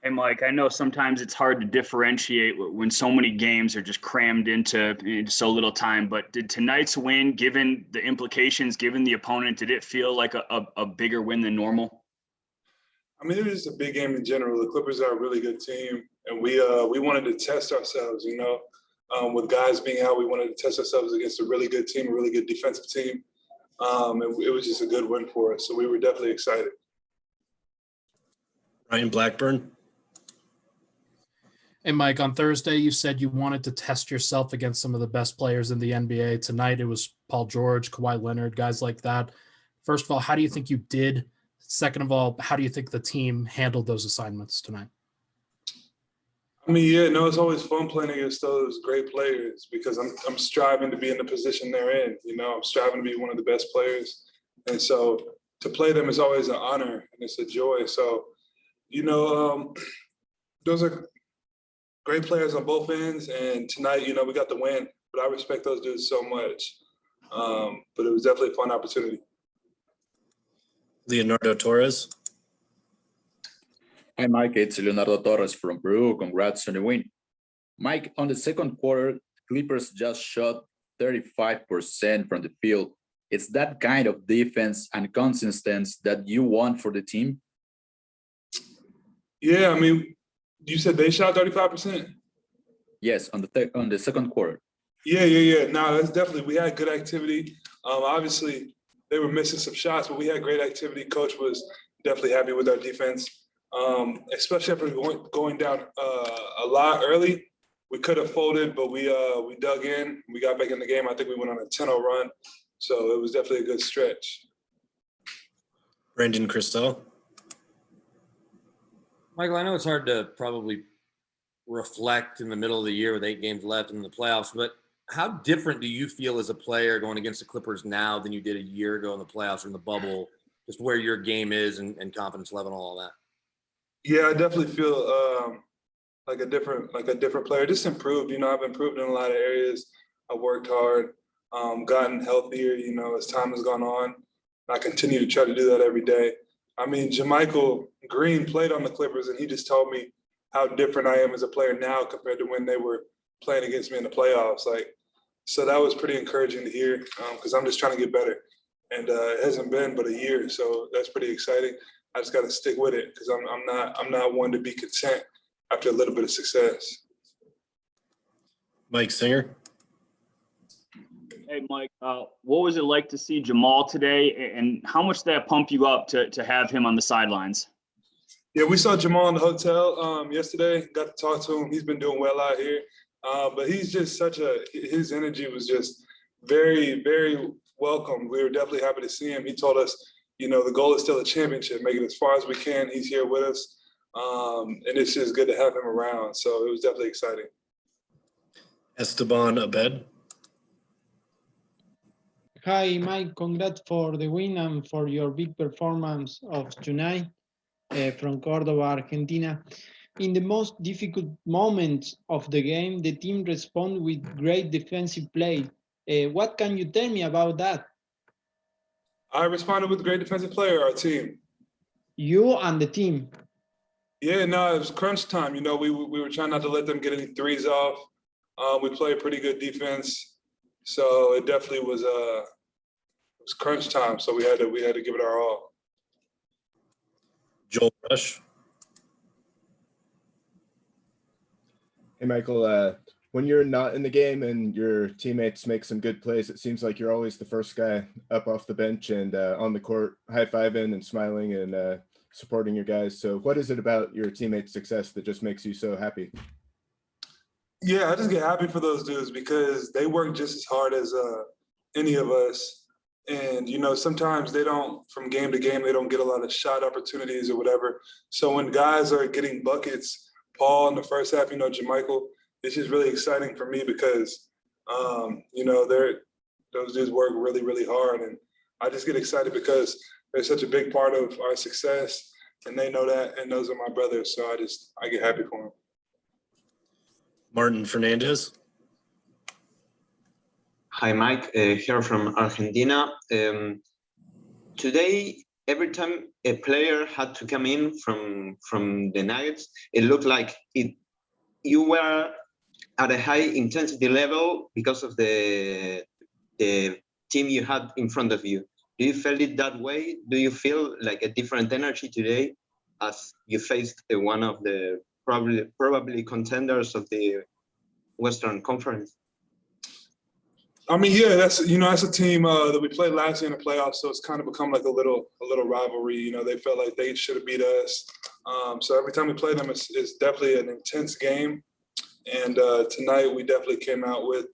Hey, Mike, I know sometimes it's hard to differentiate when so many games are just crammed into so little time, but did tonight's win, given the implications, given the opponent, did it feel like a bigger win than normal? I mean, it was just a big game in general. The Clippers are a really good team, and we wanted to test ourselves, with guys being out, we wanted to test ourselves against a really good team, a really good defensive team. And it was just a good win for us. So we were definitely excited. Ryan Blackburn. Hey, Mike, on Thursday, you said you wanted to test yourself against some of the best players in the NBA. Tonight, it was Paul George, Kawhi Leonard, guys like that. First of all, how do you think you did? Second of all, how do you think the team handled those assignments tonight? I mean, it's always fun playing against those great players because I'm striving to be in the position they're in. I'm striving to be one of the best players. And so to play them is always an honor and it's a joy. So, those are great players on both ends, and tonight, we got the win. But I respect those dudes so much. But it was definitely a fun opportunity. Leonardo Torres. Hi, Mike. It's Leonardo Torres from Peru. Congrats on the win. Mike, on the second quarter, Clippers just shot 35% from the field. It's that kind of defense and consistency that you want for the team? Yeah, I mean, you said they shot 35%? Yes, on the second quarter. Yeah. No, that's definitely, we had good activity. Obviously, they were missing some shots, but we had great activity. Coach was definitely happy with our defense, especially after going down a lot early. We could have folded, but we dug in. We got back in the game. I think we went on a 10-0 run. So it was definitely a good stretch. Brandon Christel. Michael, I know it's hard to probably reflect in the middle of the year with 8 games left in the playoffs, but how different do you feel as a player going against the Clippers now than you did a year ago in the playoffs or in the bubble, just where your game is and confidence level and all that? Yeah, I definitely feel like a different player. Just improved. I've improved in a lot of areas. I've worked hard, gotten healthier, as time has gone on. I continue to try to do that every day. I mean, JaMychal Green played on the Clippers, and he just told me how different I am as a player now compared to when they were playing against me in the playoffs. So that was pretty encouraging to hear because I'm just trying to get better. And it hasn't been but a year, so that's pretty exciting. I just got to stick with it because I'm not one to be content after a little bit of success. Mike Singer. Hey, Mike, what was it like to see Jamal today, and how much did that pump you up to have him on the sidelines? Yeah, we saw Jamal in the hotel yesterday. Got to talk to him. He's been doing well out here. But he's just his energy was just very, very welcome. We were definitely happy to see him. He told us, the goal is still a championship, make it as far as we can. He's here with us. And it's just good to have him around. So it was definitely exciting. Esteban Abed. Hi, Mike. Congrats for the win and for your big performance of tonight from Córdoba, Argentina. In the most difficult moments of the game, the team responded with great defensive play. What can you tell me about that? I responded with great defensive play, our team. You and the team. Yeah, no, it was crunch time. We were trying not to let them get any threes off. We played pretty good defense. So it definitely was crunch time. So we had to give it our all. Joel Rush. Hey, Michael, when you're not in the game and your teammates make some good plays, it seems like you're always the first guy up off the bench and on the court, high-fiving and smiling and supporting your guys. So what is it about your teammates' success that just makes you so happy? Yeah, I just get happy for those dudes because they work just as hard as any of us. And, sometimes from game to game, they don't get a lot of shot opportunities or whatever. So when guys are getting buckets, Paul in the first half, JaMychal, it's just really exciting for me because, those dudes work really, really hard. And I just get excited because they're such a big part of our success and they know that, and those are my brothers. So I get happy for them. Martin Fernandez. Hi, Mike, here from Argentina. Today, every time a player had to come in from the Nuggets, it looked like you were at a high intensity level because of the team you had in front of you. Do you feel it that way? Do you feel like a different energy today as you faced one of the probably contenders of the Western Conference? I mean, yeah, that's a team that we played last year in the playoffs, so it's kind of become like a little rivalry. You know, they felt like they should have beat us. So every time we play them, it's definitely an intense game. And tonight we definitely came out with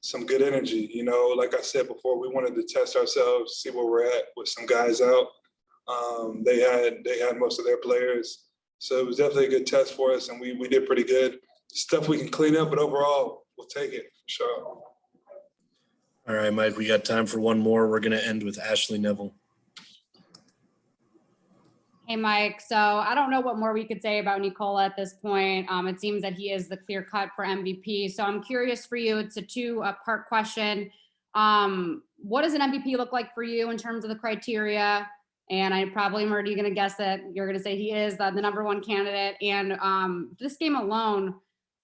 some good energy. You know, like I said before, we wanted to test ourselves, see where we're at with some guys out. They had most of their players, so it was definitely a good test for us, and we did pretty good. Stuff we can clean up, but overall, we'll take it for sure. All right, Mike, we got time for one more. We're going to end with Ashley Neville. Hey, Mike. So I don't know what more we could say about Nikola at this point. It seems that he is the clear cut for MVP. So I'm curious for you. It's a two-part question. What does an MVP look like for you in terms of the criteria? And I probably am already going to guess that you're going to say he is the number one candidate. And this game alone,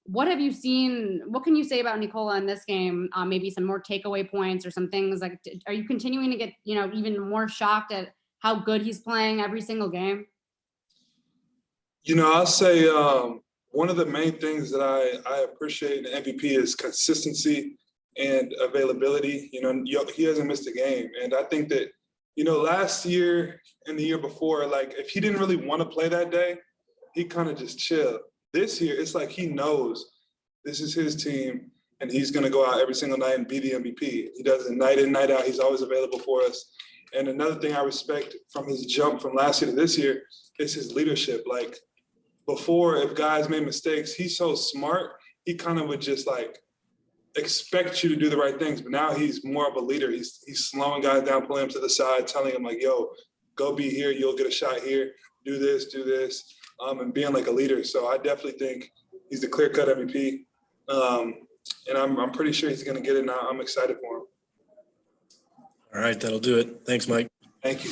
what have you seen? What can you say about Nikola in this game? Maybe some more takeaway points or some things like, are you continuing to get, even more shocked at how good he's playing every single game? I'll say one of the main things that I appreciate in MVP is consistency and availability. He hasn't missed a game. And I think that, last year and the year before, like if he didn't really want to play that day, he kind of just chilled. This year, it's like he knows this is his team and he's going to go out every single night and be the MVP. He does it night in, night out. He's always available for us. And another thing I respect from his jump from last year to this year is his leadership. Like before, if guys made mistakes, he's so smart, he kind of would just like expect you to do the right things. But now he's more of a leader. He's slowing guys down, pulling them to the side, telling them like, yo, go be here. You'll get a shot here. Do this, and being like a leader. So I definitely think he's the clear-cut MVP. And I'm pretty sure he's going to get it now. I'm excited for him. All right, that'll do it. Thanks, Mike. Thank you.